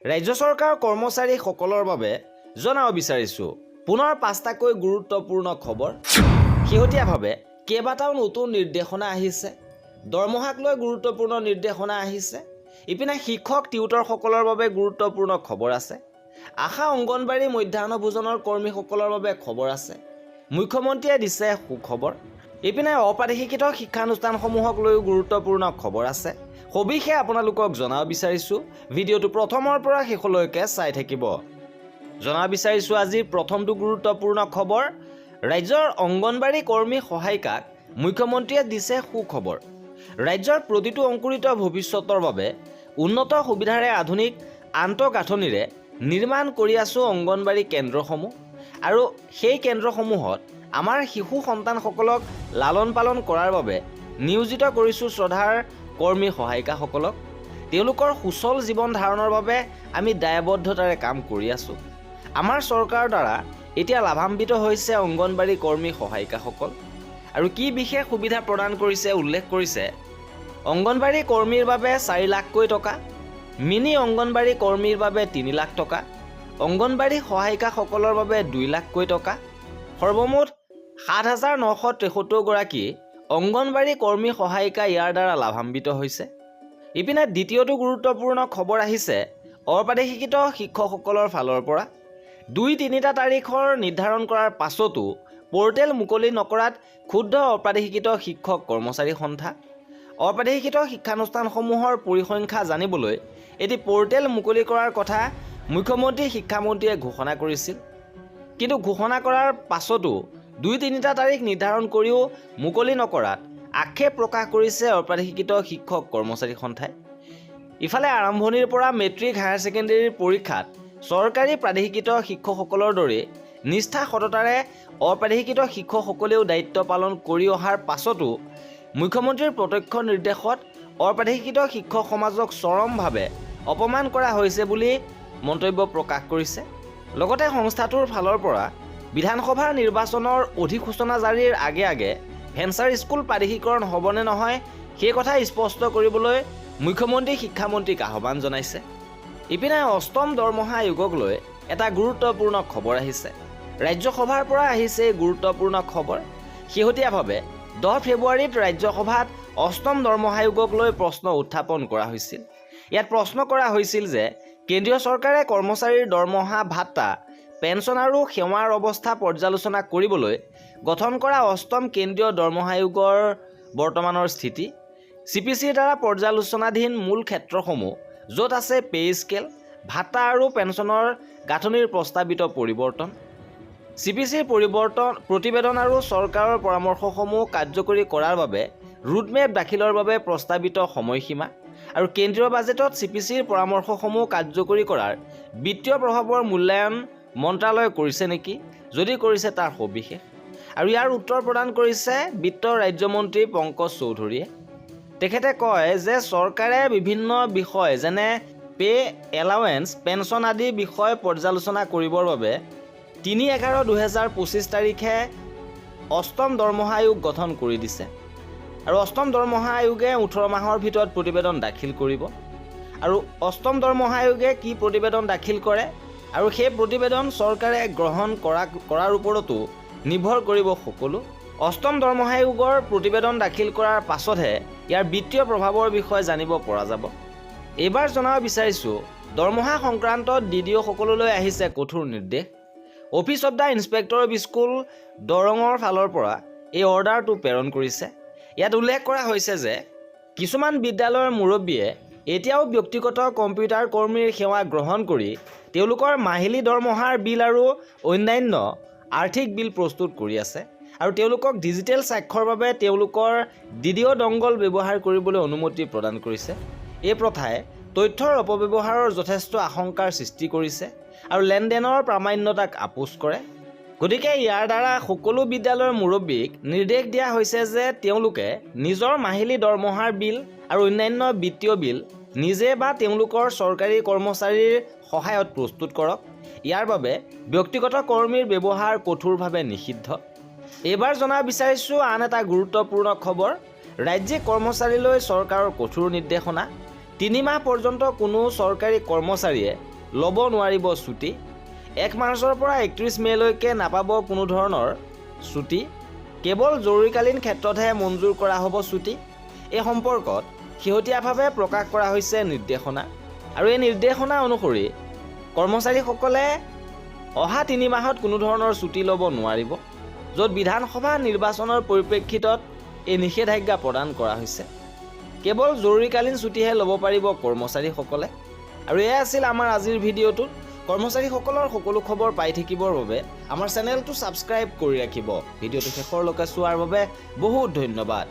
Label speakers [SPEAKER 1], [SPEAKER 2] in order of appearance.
[SPEAKER 1] ৰাজ্য চৰকাৰৰ কৰ্মচাৰীসকলৰ বাবে জনাব বিচাৰিছোঁ পুনৰ 5টাকৈ গুৰুত্বপূৰ্ণ খবৰ। শেহতীয়াভাৱে কেইবাটাও নতুন নিৰ্দেশনা আহিছে। দৰমহাক লৈ গুৰুত্বপূৰ্ণ নিৰ্দেশনা আহিছে। ইপিনে শিক্ষক টিউটৰসকলৰ বাবে গুৰুত্বপূৰ্ণ খবৰ আছে। আশা অংগনবাড়ী মধ্যাহ্ন ভোজনৰ কৰ্মীসকলৰ বাবে খবৰ আছে। মুখ্যমন্ত্ৰীয়ে দিছে সুখবৰ। ইপিনে অপ্ৰাদেশিকৃত শিক্ষানুষ্ঠানসমূহক লৈও গুৰুত্বপূৰ্ণ খবৰ আছে। সবিশেষ আপোনালোকক জনাব বিচাৰিছোঁ। ভিডিঅ'টো প্ৰথমৰ পৰা শেষলৈকে চাই থাকিব। জনাব বিচাৰিছোঁ আজিৰ প্ৰথমটো গুৰুত্বপূৰ্ণ খবৰ। ৰাজ্যৰ অংগনবাড়ী কৰ্মী সহায়িকাক মুখ্যমন্ত্ৰীয়ে দিছে সুখবৰ। ৰাজ্যৰ প্ৰতিটো অংকুৰিত ভৱিষ্যতৰ বাবে উন্নত সুবিধাৰে আধুনিক আন্তঃগাঁথনিৰে নিৰ্মাণ কৰি আছোঁ অংগনবাড়ী কেন্দ্ৰসমূহ। আৰু সেই কেন্দ্ৰসমূহত আমাৰ শিশু সন্তানসকলক লালন পালন কৰাৰ বাবে নিয়োজিত কৰিছোঁ শ্ৰদ্ধাৰ কৰ্মী সহায়িকাসকলক। তেওঁলোকৰ সুচল জীৱন ধাৰণৰ বাবে আমি দায়বদ্ধতাৰে কাম কৰি আছোঁ। আমাৰ চৰকাৰৰ দ্বাৰা এতিয়া লাভান্বিত হৈছে অংগনবাড়ী কৰ্মী সহায়িকাসকল। আৰু কি বিশেষ সুবিধা প্ৰদান কৰিছে উল্লেখ কৰিছে। অংগনবাড়ী কৰ্মীৰ বাবে 4 লাখকৈ টকা, মিনি অংগনবাড়ী কৰ্মীৰ বাবে 3 লাখ টকা, অংগনবাড়ী সহায়িকাসকলৰ বাবে 2 লাখকৈ টকা, সৰ্বমুঠ 7,973 গৰাকী অংগনবাড়ী কৰ্মী সহায়িকা ইয়াৰ দ্বাৰা লাভান্বিত হৈছে। ইপিনে দ্বিতীয়টো গুৰুত্বপূৰ্ণ খবৰ আহিছে অপ্ৰাদেশিকৃত শিক্ষকসকলৰ ফালৰ পৰা। 2-3টা তাৰিখৰ নিৰ্ধাৰণ কৰাৰ পাছতো পৰ্টেল মুকলি নকৰাত ক্ষুব্ধ অপ্ৰাদেশিকৃত শিক্ষক কৰ্মচাৰী সন্থা। অপ্ৰাদেশিকৃত শিক্ষানুষ্ঠানসমূহৰ পৰিসংখ্যা জানিবলৈ এটি পৰ্টেল মুকলি কৰাৰ কথা মুখ্যমন্ত্ৰী শিক্ষামন্ত্ৰীয়ে ঘোষণা কৰিছিল। কিন্তু ঘোষণা কৰাৰ পাছতো 2-3টা তাৰিখ নিৰ্ধাৰণ কৰিও মুকলি নকৰাত আক্ষেপ প্ৰকাশ কৰিছে অপ্ৰাদেশিকৃত শিক্ষক কৰ্মচাৰী সন্থাই। ইফালে আৰম্ভণিৰ পৰা মেট্ৰিক হায়াৰ ছেকেণ্ডেৰীৰ পৰীক্ষাত চৰকাৰী প্ৰাদেশিকৃত শিক্ষকসকলৰ দৰে নিষ্ঠা সততাৰে অপ্ৰাদেশিকৃত শিক্ষকসকলেও দায়িত্ব পালন কৰি অহাৰ পাছতো মুখ্যমন্ত্ৰীৰ প্ৰত্যক্ষ নিৰ্দেশত অপ্ৰাদেশিকৃত শিক্ষক সমাজক চৰমভাৱে অপমান কৰা হৈছে বুলি মন্তব্য প্ৰকাশ কৰিছে। লগতে সংস্থাটোৰ ফালৰ পৰা বিধানসভাৰ নিৰ্বাচনৰ অধিসূচনা জাৰিৰ আগে আগে ভেঞ্চাৰ স্কুল প্ৰাদেশিকৰণ হ'বনে নহয় সেই কথা স্পষ্ট কৰিবলৈ মুখ্যমন্ত্ৰী শিক্ষামন্ত্ৰীক আহ্বান জনাইছে। ইপিনে 8ম দৰমহা আয়োগক লৈ এটা গুৰুত্বপূৰ্ণ খবৰ আহিছে। ৰাজ্যসভাৰ পৰা আহিছে এই গুৰুত্বপূৰ্ণ খবৰ। শেহতীয়াভাৱে 10 ফেব্ৰুৱাৰীত ৰাজ্যসভাত 8ম দৰমহা আয়োগক লৈ প্ৰশ্ন উত্থাপন কৰা হৈছিল। ইয়াত প্ৰশ্ন কৰা হৈছিল যে কেন্দ্ৰীয় চৰকাৰে কৰ্মচাৰীৰ দৰমহা ভাত্তা পেঞ্চন আৰু সেৱাৰ অৱস্থা পৰ্যালোচনা কৰিবলৈ গঠন কৰা 8ম কেন্দ্ৰীয় দৰমহা আয়োগৰ বৰ্তমানৰ স্থিতি, CPCৰ দ্বাৰা পৰ্যালোচনাধীন মূল ক্ষেত্ৰসমূহ য'ত আছে পে স্কেল, ভাত্তা আৰু পেঞ্চনৰ গাঁথনিৰ প্ৰস্তাৱিত পৰিৱৰ্তন, CPCৰ প্ৰতিবেদন আৰু চৰকাৰৰ পৰামৰ্শসমূহ কাৰ্যকৰী কৰাৰ বাবে ৰুডমেপ দাখিলৰ বাবে প্ৰস্তাৱিত সময়সীমা আৰু কেন্দ্ৰীয় বাজেটত CPCৰ পৰামৰ্শসমূহ কাৰ্যকৰী কৰাৰ বিত্তীয় প্ৰভাৱৰ মূল্যায়ন মন্ত্ৰালয়ে কৰিছে নেকি, যদি কৰিছে তাৰ সবিশেষ। আৰু ইয়াৰ উত্তৰ প্ৰদান কৰিছে বিত্ত ৰাজ্যমন্ত্ৰী পংকজ চৌধুৰীয়ে। তেখেতে কয় যে চৰকাৰে বিভিন্ন বিষয় যেনে পে এলাৱেন্স, পেঞ্চন আদি বিষয় পৰ্যালোচনা কৰিবৰ বাবে 3/11/2025 তাৰিখে 8ম দৰমহা আয়োগ গঠন কৰি দিছে। আৰু 8ম দৰমহা আয়োগে 18 মাহৰ ভিতৰত প্ৰতিবেদন দাখিল কৰিব। আৰু 8ম দৰমহা আয়োগে কি প্ৰতিবেদন দাখিল কৰে আৰু সেই প্ৰতিবেদন চৰকাৰে গ্ৰহণ কৰাৰ ওপৰতো নিৰ্ভৰ কৰিব সকলো। 8ম দৰমহা আয়োগৰ প্ৰতিবেদন দাখিল কৰাৰ পাছতহে ইয়াৰ বিত্তীয় প্ৰভাৱৰ বিষয়ে জানিব পৰা যাব। এইবাৰ জনাব বিচাৰিছোঁ দৰমহা সংক্ৰান্তত DDO সকললৈ আহিছে কঠোৰ নিৰ্দেশ। Office of the inspector of school দৰঙৰ ফালৰ পৰা এই অৰ্ডাৰটো প্ৰেৰণ কৰিছে। ইয়াত উল্লেখ কৰা হৈছে যে কিছুমান বিদ্যালয়ৰ মুৰব্বীয়ে এতিয়াও ব্যক্তিগত কম্পিউটাৰ কৰ্মীৰ সেৱা গ্ৰহণ কৰি তেওঁলোকৰ মাহিলী দৰমহাৰ বিল আৰু অন্যান্য আৰ্থিক বিল প্ৰস্তুত কৰি আছে। আৰু তেওঁলোকক ডিজিটেল স্বাক্ষৰ বাবে তেওঁলোকৰ DDO ডংগল ব্যৱহাৰ কৰিবলৈ অনুমতি প্ৰদান কৰিছে। এই প্ৰথাই তথ্যৰ অপব্যৱহাৰৰ যথেষ্ট আশংকাৰ সৃষ্টি কৰিছে আৰু লেনদেনৰ প্ৰামাণ্যতাক আপোচ কৰে। গতিকে ইয়াৰ দ্বাৰা সকলো বিদ্যালয়ৰ মুৰব্বীক নিৰ্দেশ দিয়া হৈছে যে তেওঁলোকে নিজৰ মাহিলী দৰমহাৰ বিল আৰু অন্যান্য বিত্তীয় বিল নিজে বা তেওঁলোকৰ চৰকাৰী কৰ্মচাৰীৰ সহায়ত প্ৰস্তুত কৰক। ইয়াৰ বাবে ব্যক্তিগত কৰ্মীৰ ব্যৱহাৰ কঠোৰভাৱে নিষিদ্ধ। এইবাৰ জনাব বিচাৰিছোঁ আন এটা গুৰুত্বপূৰ্ণ খবৰ। ৰাজ্যিক কৰ্মচাৰীলৈ চৰকাৰৰ কঠোৰ নিৰ্দেশনা। 3 মাহ পৰ্যন্ত কোনো চৰকাৰী কৰ্মচাৰীয়ে ল'ব নোৱাৰিব ছুটি। 1 মাৰ্চৰ পৰা 31 মেলৈকে নাপাব কোনো ধৰণৰ ছুটি। কেৱল জৰুৰীকালীন ক্ষেত্ৰতহে মঞ্জুৰ কৰা হ'ব ছুটি। এই সম্পৰ্কত শেহতীয়াভাৱে প্ৰকাশ কৰা হৈছে নিৰ্দেশনা। আৰু এই নিৰ্দেশনা অনুসৰি কৰ্মচাৰীসকলে অহা 3 মাহত কোনো ধৰণৰ ছুটি ল'ব নোৱাৰিব, য'ত বিধানসভা নিৰ্বাচনৰ পৰিপ্ৰেক্ষিতত এই নিষেধাজ্ঞা প্ৰদান কৰা হৈছে। কেৱল জৰুৰীকালীন ছুটিহে ল'ব পাৰিব কৰ্মচাৰীসকলে। আৰু এয়া আছিল আমাৰ আজিৰ ভিডিঅ'টোত। কৰ্মচাৰীসকলৰ সকলো খবৰ পাই থাকিবৰ বাবে আমাৰ চেনেলটো ছাবস্ক্ৰাইব কৰি ৰাখিব। ভিডিঅ'টো শেষৰলৈকে চোৱাৰ বাবে বহুত ধন্যবাদ।